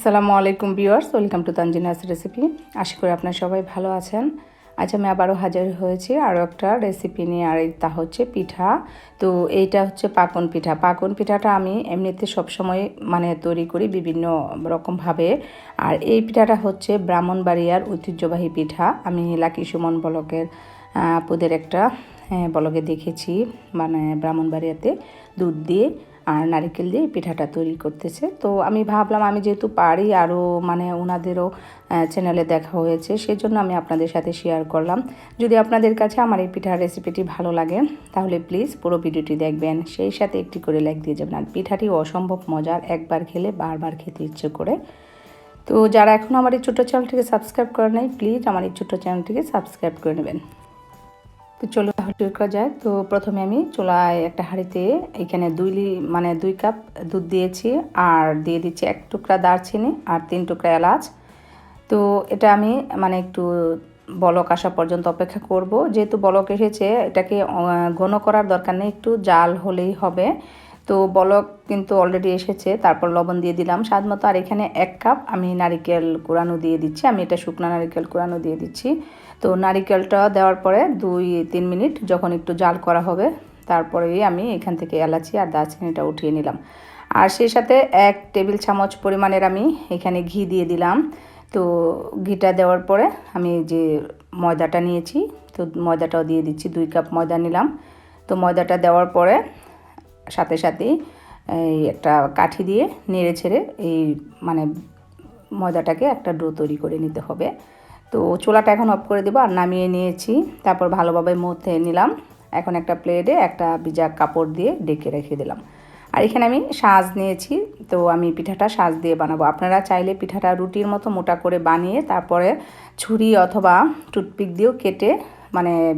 আসসালামু আলাইকুম viewers, welcome to Tanzina's recipe. আশা করি আপনারা সবাই ভালো আছেন। আজ আমি আবারও হাজির হয়েছি আরও একটা রেসিপি নিয়ে, আর তা হচ্ছে পিঠা। তো এইটা হচ্ছে পাকন পিঠা। পাকন পিঠাটা আমি এমনিতে সবসময় তৈরি করি বিভিন্ন রকমভাবে। আর এই পিঠাটা হচ্ছে ব্রাহ্মণবাড়িয়ার ঐতিহ্যবাহী পিঠা। আমি লাকি সুমন ব্লকের আপুদের একটা ব্লগে দেখেছি, ব্রাহ্মণবাড়িয়াতে দুধ দিয়ে আর নারকেল দিয়ে পিঠাটা তৈরি করতেছে। তো আমি ভাবলাম আমি যেহেতু পারি, আরও ওনাদেরও চ্যানেলে দেখা হয়েছে, সেজন্য আমি আপনাদের সাথে শেয়ার করলাম। যদি আপনাদের কাছে আমার এই পিঠার রেসিপিটি ভালো লাগে তাহলে প্লিজ পুরো ভিডিওটি দেখবেন, সেই সাথে একটি করে লাইক দিয়ে যাবেন। আর পিঠাটি অসম্ভব মজার, একবার খেলে বারবার খেতে ইচ্ছে করে। তো যারা এখন আমার এই ছোটো চ্যানেলটিকে সাবস্ক্রাইব করে নাই, প্লিজ আমার এই ছোটো চ্যানেলটিকে সাবস্ক্রাইব করে নেবেন। তো চলো তাহলে করা যায়। তো প্রথমে আমি চুলায় একটা হাঁড়িতে এখানে 2 কাপ দুধ দিয়েছি, আর দিয়ে দিচ্ছি 1 টুকরা দারচিনি আর 3 টুকরা এলাচ। তো এটা আমি একটু বলক আসা পর্যন্ত অপেক্ষা করব। যেহেতু বলক এসেছে, এটাকে ঘন করার দরকার নেই, একটু জাল হলেই হবে। তো বলক কিন্তু অলরেডি এসেছে। তারপর লবণ দিয়ে দিলাম স্বাদ মতো। আর এখানে 1 কাপ আমি নারিকেল কোরানো দিয়ে দিচ্ছি। আমি এটা শুকনো নারিকেল কোরানো দিয়ে দিচ্ছি। তো নারিকেলটা দেওয়ার পরে 2-3 মিনিট যখন একটু জাল করা হবে, তারপরেই আমি এখান থেকে এলাচি আর দারচিনিটা উঠিয়ে নিলাম। আর সেই সাথে 1 টেবিল চামচ পরিমাণের আমি এখানে ঘি দিয়ে দিলাম। তো ঘিটা দেওয়ার পরে আমি যে ময়দাটা নিয়েছি, তো ময়দাটাও দিয়ে দিচ্ছি। 2 কাপ ময়দা নিলাম। তো ময়দাটা দেওয়ার পরে সাথে সাথেই এই একটা কাঠি দিয়ে নেড়ে ছেড়ে এই ময়দাটাকে একটা ডো তৈরি করে নিতে হবে। তো চুলাটা এখন অফ করে দেবো আর নামিয়ে নিয়েছি। তারপর ভালোভাবে মথে নিলাম। এখন একটা প্লেটে একটা ভিজা কাপড় দিয়ে ঢেকে রেখে দিলাম। আর এখানে আমি সাজ নিয়েছি। তো আমি পিঠাটা সাজ দিয়ে বানাবো। আপনারা চাইলে পিঠাটা রুটির মতো মোটা করে বানিয়ে তারপরে ছুরি অথবা টুথপিক দিয়েও কেটে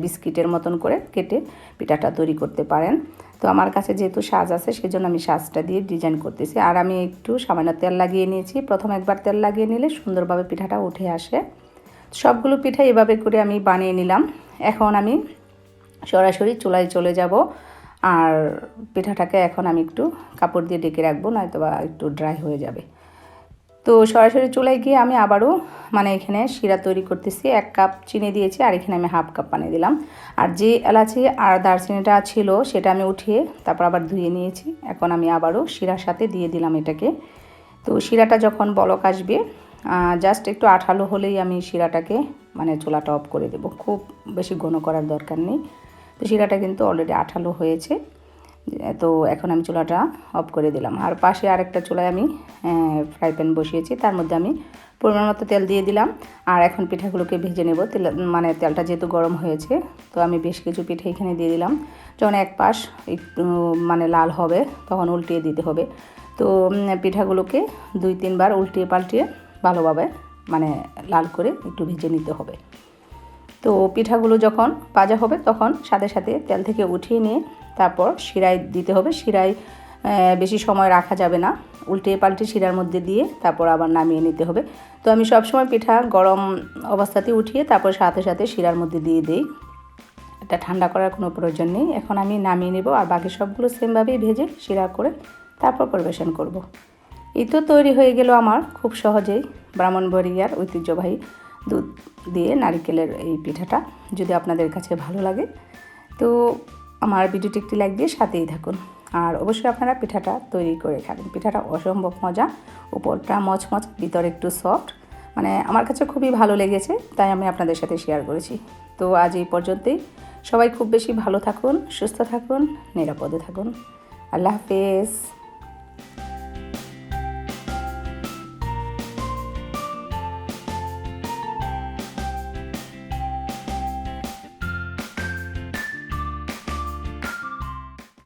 বিস্কিটের মতন করে কেটে পিঠাটা তৈরি করতে পারেন। তো আমার কাছে যেহেতু সাজ আছে, সেজন্য আমি সাজটা দিয়ে ডিজাইন করতেছি। আর আমি একটু সামান্য তেল লাগিয়ে নিয়েছি। প্রথম একবার তেল লাগিয়ে নিলে সুন্দরভাবে পিঠাটা উঠে আসে। সবগুলো পিঠা এভাবে করে আমি বানিয়ে নিলাম। এখন আমি সরাসরি চুলায় চলে যাব। আর পিঠাটাকে এখন আমি একটু কাপড় দিয়ে ঢেকে রাখবো, নয়তো বা একটু ড্রাই হয়ে যাবে। তো সরাসরি চুলায় গিয়ে আমি আবারও এখানে শিরা তৈরি করতেছি। 1 কাপ চিনি দিয়েছি, আর এখানে আমি 1/2 কাপ পানি দিলাম। আর যে এলাচি আর দারচিনিটা ছিল সেটা আমি উঠিয়ে তারপর আবার ধুয়ে নিয়েছি। এখন আমি আবারও শিরার সাথে দিয়ে দিলাম এটাকে। তো শিরাটা যখন বলক আসবে, জাস্ট একটু আঠালো হলেই আমি শিরাটাকে চুলাটা অফ করে দেব। খুব বেশি ঘন করার দরকার নেই। তো শিরাটা কিন্তু অলরেডি আঠালো হয়েছে। তো এখন আমি চুলাটা অফ করে দিলাম। আর পাশে আরেকটা চুলায় আমি ফ্রাই প্যান বসিয়েছি, তার মধ্যে আমি পরিমাণ মতো তেল দিয়ে দিলাম। আর এখন পিঠাগুলোকে ভেজে নেব। তেলটা যেহেতু গরম হয়েছে, তো আমি বেশ কিছু পিঠা এখানে দিয়ে দিলাম। যখন এক পাশ একটু লাল হবে তখন উল্টিয়ে দিতে হবে। তো পিঠাগুলোকে 2-3 বার উল্টিয়ে পাল্টিয়ে ভালোভাবে লাল করে একটু ভেজে নিতে হবে। তো পিঠাগুলো যখন ভাজা হবে তখন সাথে সাথে তেল থেকে উঠিয়ে নিয়ে তারপর শিরায় দিতে হবে। শিরায় বেশি সময় রাখা যাবে না, উল্টিয়ে পাল্টিয়ে শিরার মধ্যে দিয়ে তারপর আবার নামিয়ে নিতে হবে। তো আমি সবসময় পিঠা গরম অবস্থাতে উঠিয়ে তারপর সাথে সাথে শিরার মধ্যে দিয়ে দিই। এটা ঠান্ডা করার কোনো প্রয়োজন নেই। এখন আমি নামিয়ে নেব, আর বাকি সবগুলো সেমভাবেই ভেজে শিরা করে তারপর পরিবেশন করব। এই তো তৈরি হয়ে গেল আমার খুব সহজেই ব্রাহ্মণবাড়িয়ার ঐতিহ্যবাহী দুধ দিয়ে নারকেলের এই পিঠাটা। যদি আপনাদের কাছে ভালো লাগে তো আমার ভিডিওটি একটি লাইক দিয়ে সাথেই থাকুন। আর অবশ্যই আপনারা পিঠাটা তৈরি করে খাবেন। পিঠাটা অসম্ভব মজা, উপরটা মচমচ, ভিতরে একটু সফট। আমার কাছে খুবই ভালো লেগেছে, তাই আমি আপনাদের সাথে শেয়ার করেছি। তো আজ এই পর্যন্তই। সবাই খুব বেশি ভালো থাকুন, সুস্থ থাকুন, নিরাপদে থাকুন। আল্লাহ হাফেজ।